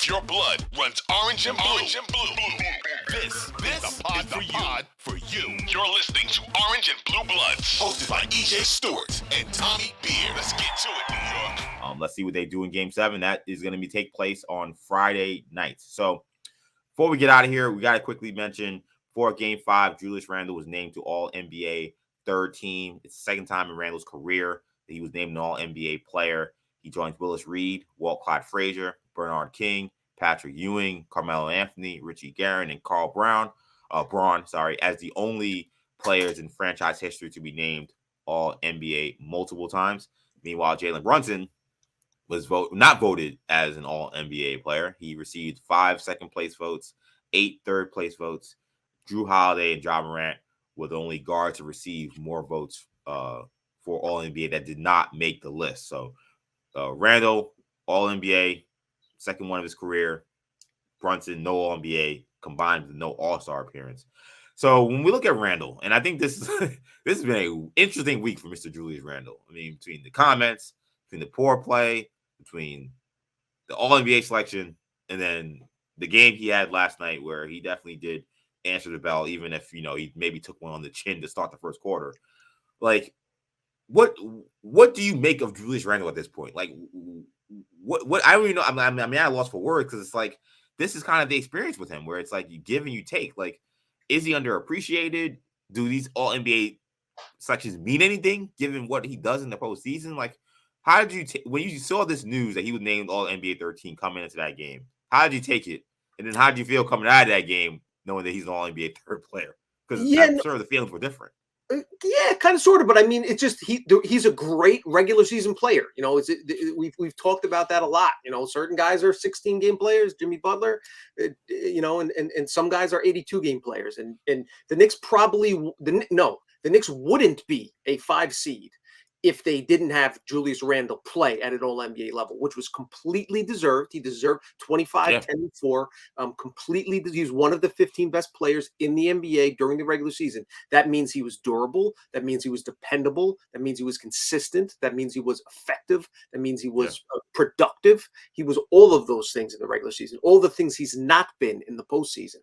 If your blood runs orange and blue, this is the pod for you. You're listening to Orange and Blue Bloods, hosted by EJ Stewart and Tommy Beer. Let's get to it, New York. Let's see what they do in Game 7. That is going to take place on Friday night. So before we get out of here, we got to quickly mention for Game 5, Julius Randle was named to All-NBA third team. It's the second time in Randle's career that he was named an All-NBA player. He joins Willis Reed, Walt Clyde Frazier, Bernard King, Patrick Ewing, Carmelo Anthony, Richie Guerin, and Carl Braun, as the only players in franchise history to be named All-NBA multiple times. Meanwhile, Jalen Brunson was not voted as an All-NBA player. He received 5 second-place votes, 8 third-place votes. Drew Holiday and Ja Morant were the only guards to receive more votes for All-NBA that did not make the list. So Randle, All-NBA, second one of his career. Brunson, no All-NBA, combined with no All-Star appearance. So when we look at Randle, and I think this has been an interesting week for Mr. Julius Randle. I mean, between the comments, between the poor play, between the All-NBA selection, and then the game he had last night where he definitely did answer the bell, even if, he maybe took one on the chin to start the first quarter. Like, what do you make of Julius Randle at this point? Like, what I don't even know. I mean, I lost for words because it's like this is kind of the experience with him where it's like you give and you take. Like, is he underappreciated? Do these All-NBA selections mean anything given what he does in the postseason? Like, how did you when you saw this news that he was named All-NBA 13 coming into that game? How did you take it? And then how did you feel coming out of that game knowing that he's an All-NBA third player? Because I'm sure the feelings were different. Yeah, kind of, sort of, but I mean, it's just he's a great regular season player. We've talked about that a lot. Certain guys are 16-game players, Jimmy Butler, and some guys are 82-game players. And the Knicks the Knicks wouldn't be a 5 seed if they didn't have Julius Randle play at an All-NBA level, which was completely deserved. He deserved 25, 10, and 4. He's one of the 15 best players in the NBA during the regular season. That means he was durable. That means he was dependable. That means he was consistent. That means he was effective. That means he was productive. He was all of those things in the regular season, all the things he's not been in the postseason.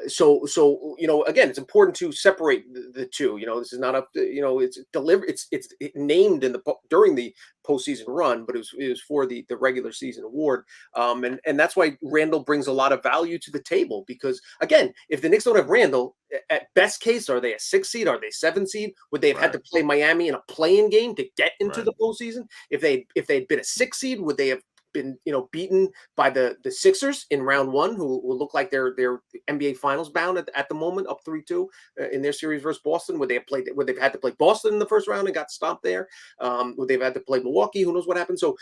So again, it's important to separate the two. This is not up to, it's delivered. It's named during the postseason run, but it was for the regular season award. And that's why Randle brings a lot of value to the table, because again, if the Knicks don't have Randle, at best case, are they a 6 seed? Are they 7 seed? Would they have had to play Miami in a play-in game to get into the postseason? If they'd been a 6 seed, would they have been beaten by the Sixers in round 1, who will look like they're NBA Finals bound at the moment, up 3-2 in their series versus Boston? Would they've had to play Boston in the first round and got stomped there? Would they've had to play Milwaukee? Who knows what happened? So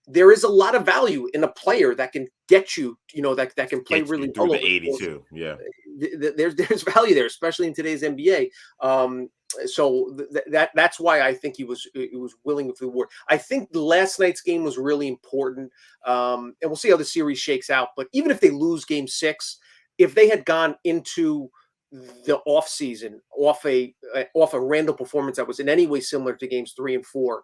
there is a lot of value in a player that can get you, that can play really through the 82. Yeah, there's value there, especially in today's NBA. So that's why I think he was willing for the award. I think last night's game was really important, and we'll see how the series shakes out. But even if they lose Game 6, if they had gone into the off season off a Randle performance that was in any way similar to games 3 and 4,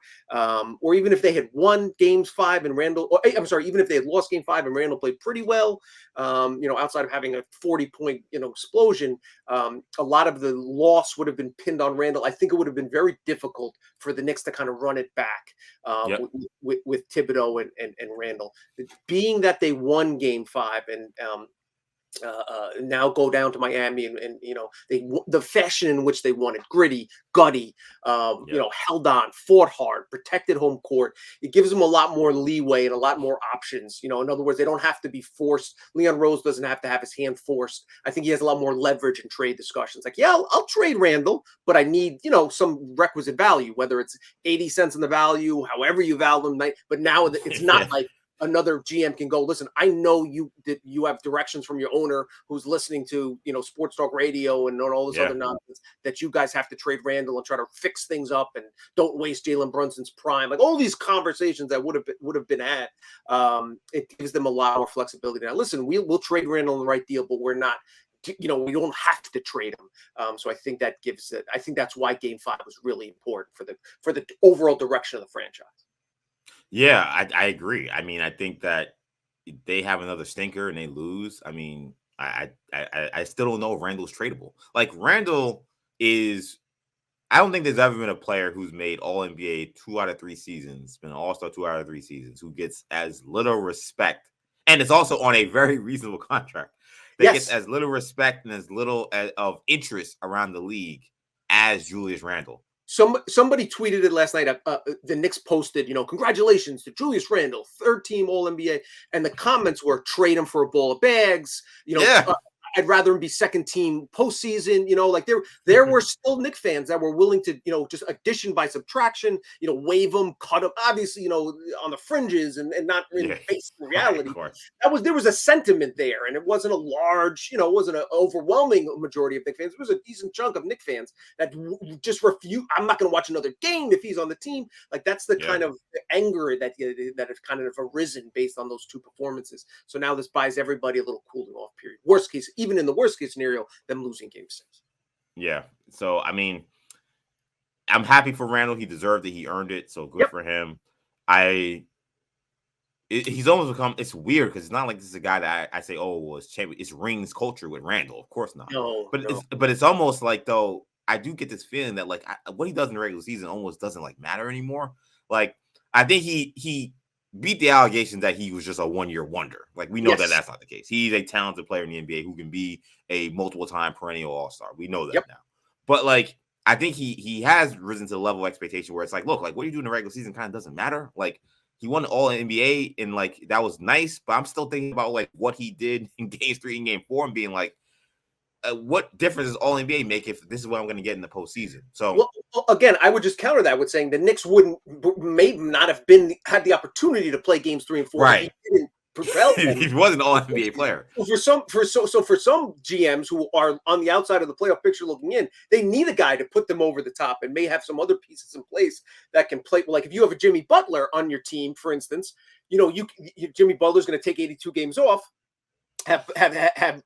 or even if they had won games 5 and Randle, even if they had lost game 5 and Randle played pretty well, outside of having a 40-point explosion, a lot of the loss would have been pinned on Randle. I think it would have been very difficult for the Knicks to kind of run it back with Thibodeau and Randle. Being that they won game 5 and now go down to Miami and the fashion in which they won it, gritty, gutty, held on, fought hard, protected home court. It gives them a lot more leeway and a lot more options. In other words, they don't have to be forced. Leon Rose doesn't have to have his hand forced. I think he has a lot more leverage in trade discussions. Like, I'll trade Randle, but I need, some requisite value, whether it's 80 cents in the value, however you value them. But now it's not like another GM can go, listen, I know you have directions from your owner who's listening to, sports talk radio and all this other nonsense, that you guys have to trade Randle and try to fix things up and don't waste Jalen Brunson's prime. Like all these conversations that would have been had. It gives them a lot more flexibility. Now, listen, we'll trade Randle on the right deal, but we're not, we don't have to trade him. So I think that gives it. I think that's why Game 5 was really important for the overall direction of the franchise. Yeah, I agree. I mean, I think that they have another stinker and they lose, I mean, I still don't know if Randall's tradable. Like Randall is. I don't think there's ever been a player who's made All NBA 2 out of 3 seasons, been an All Star 2 out of 3 seasons, who gets as little respect, and it's also on a very reasonable contract. That gets Yes. as little respect and as little of interest around the league as Julius Randle. Somebody tweeted it last night. The Knicks posted, congratulations to Julius Randle, 3rd-team All NBA, and the comments were trade him for a bowl of bags. Yeah. I'd rather him be 2nd-team postseason. Like there were still Knicks fans that were willing to, just addition by subtraction. Waive them, cut them. Obviously, on the fringes and not in face reality. Of course. There was a sentiment there, and it wasn't a large, it wasn't an overwhelming majority of Knicks fans. It was a decent chunk of Knicks fans that just refuse. I'm not going to watch another game if he's on the team. Like that's the kind of anger that has kind of arisen based on those 2 performances. So now this buys everybody a little cooling off period. Worst case, even in the worst case scenario, them losing game 6. Yeah. So I mean, I'm happy for Randall. He deserved it. He earned it. So good for him. He's almost become. It's weird because it's not like this is a guy that I say, oh, well, it's rings culture with Randall. Of course not. No, but it's almost like though I do get this feeling that like what he does in the regular season almost doesn't like matter anymore. Like I think he beat the allegations that he was just a 1-year wonder. Like we know that that's not the case. He's a talented player in the NBA who can be a multiple-time perennial All-Star. We know that now. But like I think he has risen to the level of expectation where it's like, look, like what you do in the regular season kind of doesn't matter. Like he won All NBA and like that was nice, but I'm still thinking about like what he did in Game 3 and Game 4 and being like, what difference does All NBA make if this is what I'm going to get in the postseason? So again, I would just counter that with saying the Knicks may not have had the opportunity to play Games 3 and 4. Right. If he didn't prevail. He was an All NBA player. For some GMs who are on the outside of the playoff picture looking in, they need a guy to put them over the top and may have some other pieces in place that can play. Like if you have a Jimmy Butler on your team, for instance, Jimmy Butler's going to take 82 games off. Have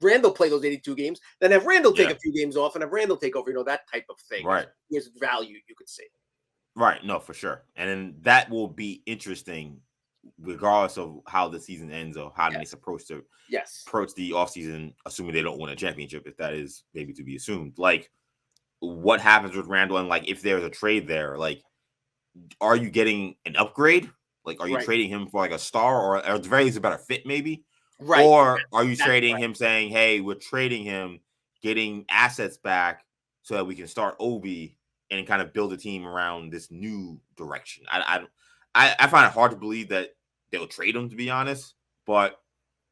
Randall play those 82 games, then have Randall take a few games off and have Randall take over, that type of thing. Right. There's value, you could say. Right. No, for sure. And then that will be interesting regardless of how the season ends or how the Knicks approach the offseason, assuming they don't win a championship, if that is maybe to be assumed. Like what happens with Randall and like if there's a trade there, like are you getting an upgrade? Like are you trading him for like a star or at the very least a better fit maybe? Right. Or are you trading him saying, hey, we're trading him, getting assets back so that we can start Obi and kind of build a team around this new direction? I find it hard to believe that they'll trade him, to be honest. But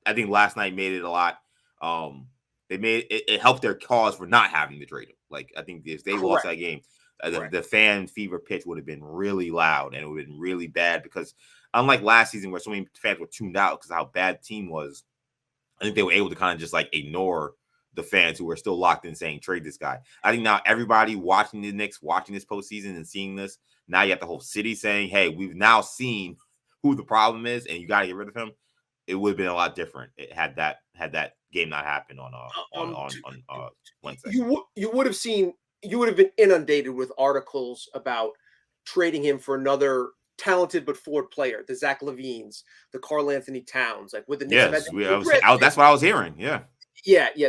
I think last night made it a lot. It helped their cause for not having to trade him. Like I think if they lost that game, the fan fever pitch would have been really loud and it would have been really bad because unlike last season where so many fans were tuned out because of how bad the team was, I think they were able to kind of just like ignore the fans who were still locked in saying trade this guy. I think now everybody watching the Knicks, watching this postseason and seeing this, now you have the whole city saying, hey, we've now seen who the problem is and you got to get rid of him. It would have been a lot different. It had that game not happened on Wednesday. You would have been inundated with articles about trading him for another talented but flawed player, the Zach LaVines, the Karl Anthony Towns, like with the Knicks. That's what I was hearing. Yeah.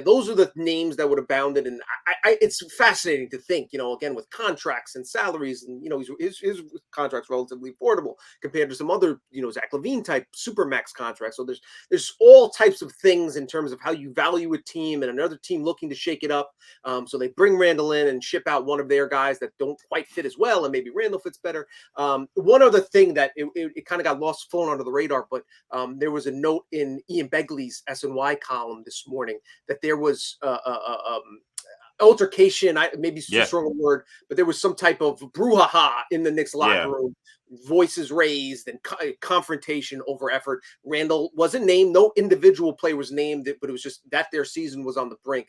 Those are the names that would have bounded. And it's fascinating to think, again, with contracts and salaries and, his contract's relatively affordable compared to some other, Zach LaVine type supermax contracts. So there's all types of things in terms of how you value a team and another team looking to shake it up. So they bring Randall in and ship out one of their guys that don't quite fit as well. And maybe Randall fits better. One other thing that it kind of got lost, flown under the radar, but there was a note in Ian Begley's SNY column this morning that there was altercation, maybe too strong a word, but there was some type of brouhaha in the Knicks locker room, voices raised and confrontation over effort. Randall wasn't named, no individual player was named, but it was just that their season was on the brink.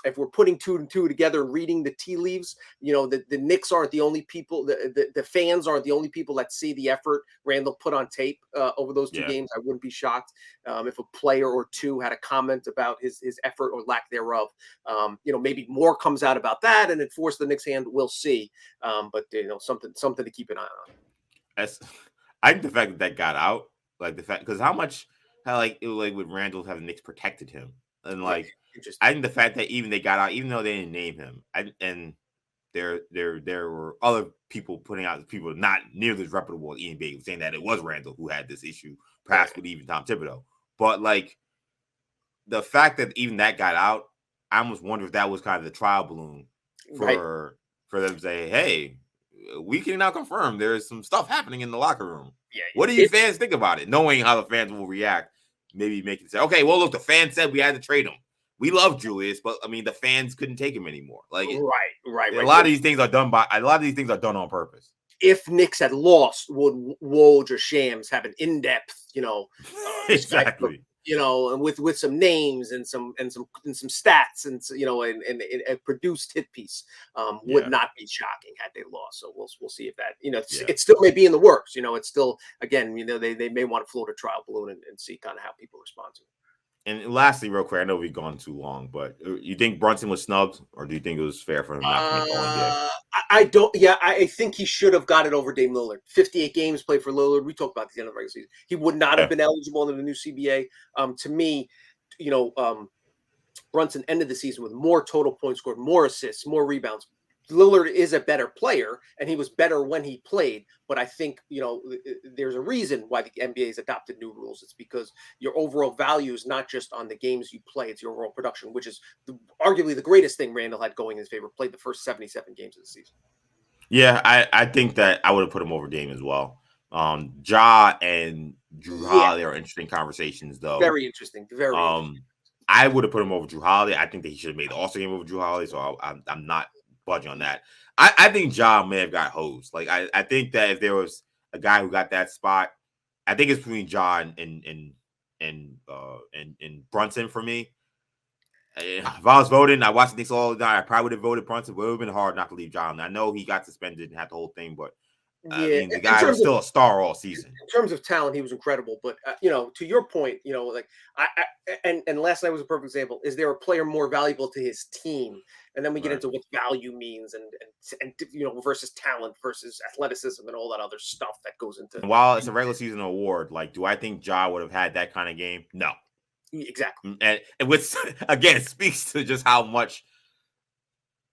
If we're putting 2 and 2 together, reading the tea leaves, the Knicks aren't the only people, the fans aren't the only people that see the effort Randall put on tape over those 2 games. I wouldn't be shocked if a player or 2 had a comment about his effort or lack thereof. Maybe more comes out about that and it forced the Knicks' hand. We'll see. But something to keep an eye on. I think the fact that got out, like the fact, because how much how like it was like with Randall having Knicks protected him, and Yeah, like interesting. I think the fact that even they got out, even though they didn't name him, and there were other people putting out people not nearly as reputable as Ian Bailey saying that it was Randall who had this issue, perhaps Right. with even Tom Thibodeau. But like the fact that even that got out, I almost wonder if that was kind of the trial balloon Right. for them to say, hey, we can now confirm there's some stuff happening in the locker room. Yeah. What do you fans think about it? Knowing how the fans will react, maybe making say, okay, well, look, the fans said we had to trade him. We love Julius, but I mean, the fans couldn't take him anymore. Like, a lot of these things are done on purpose. If Knicks had lost, would Woj or Shams have an in-depth, Exactly. and with some names and some stats and and a produced hit piece, would not be shocking had they lost. So we'll see if that it still may be in the works. It's still, again, they may want to float a trial balloon and see kind of how people respond to it. And lastly, real quick, I know we've gone too long, but you think Brunson was snubbed, or do you think it was fair for him not to make All NBA? I don't. Yeah, I think he should have got it over Dame Lillard. 58 games played for Lillard. We talked about the end of the regular season. He would not have been eligible under the new CBA. To me, Brunson ended the season with more total points scored, more assists, more rebounds. Lillard is a better player, and he was better when he played. But I think, there's a reason why the NBA has adopted new rules. It's because your overall value is not just on the games you play; it's your overall production, which is arguably the greatest thing Randall had going in his favor. Played the first 77 games of the season. Yeah, I think that I would have put him over Dame as well. Ja and Drew Holiday are interesting conversations, though. Very interesting. Very interesting. I would have put him over Drew Holiday. I think that he should have made the All-Star game over Drew Holiday, so I'm not budging on that. I think Ja may have got hosed. Like I think that if there was a guy who got that spot, I think it's between Ja and Brunson for me. If I was voting, I watched the Knicks all the time. I probably would have voted Brunson, but it would have been hard not to leave Ja. I know he got suspended and had the whole thing, but I mean, the guy was still a star all season. In terms of talent, he was incredible. But to your point, like and last night was a perfect example. Is there a player more valuable to his team? And then we get into what value means, and versus talent versus athleticism and all that other stuff that goes into. And while it's a regular season award, like, do I think Ja would have had that kind of game? No, exactly. And which again speaks to just how much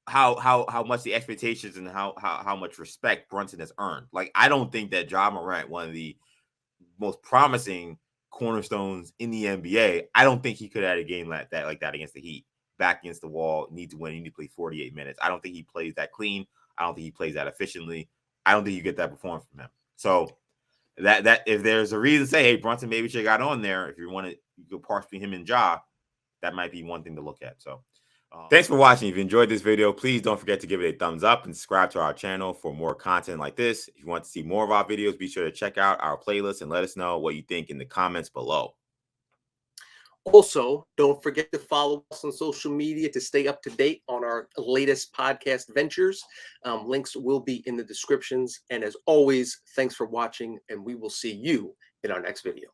the expectations and how much respect Brunson has earned. Like, I don't think that Ja Morant, one of the most promising cornerstones in the NBA, I don't think he could have had a game like that against the Heat. Back against the wall, need to win, need to play 48 minutes. I don't think he plays that clean. I don't think he plays that efficiently. I don't think you get that performance from him. So that if there's a reason to say, hey, Brunson maybe should have got on there, if you want to go parse between him and Ja, that might be one thing to look at. So thanks for watching. If you enjoyed this video, please don't forget to give it a thumbs up and subscribe to our channel for more content like this. If you want to see more of our videos, be sure to check out our playlist and let us know what you think in the comments below. Also, don't forget to follow us on social media to stay up to date on our latest podcast ventures. Links will be in the descriptions. And as always, thanks for watching, and we will see you in our next video.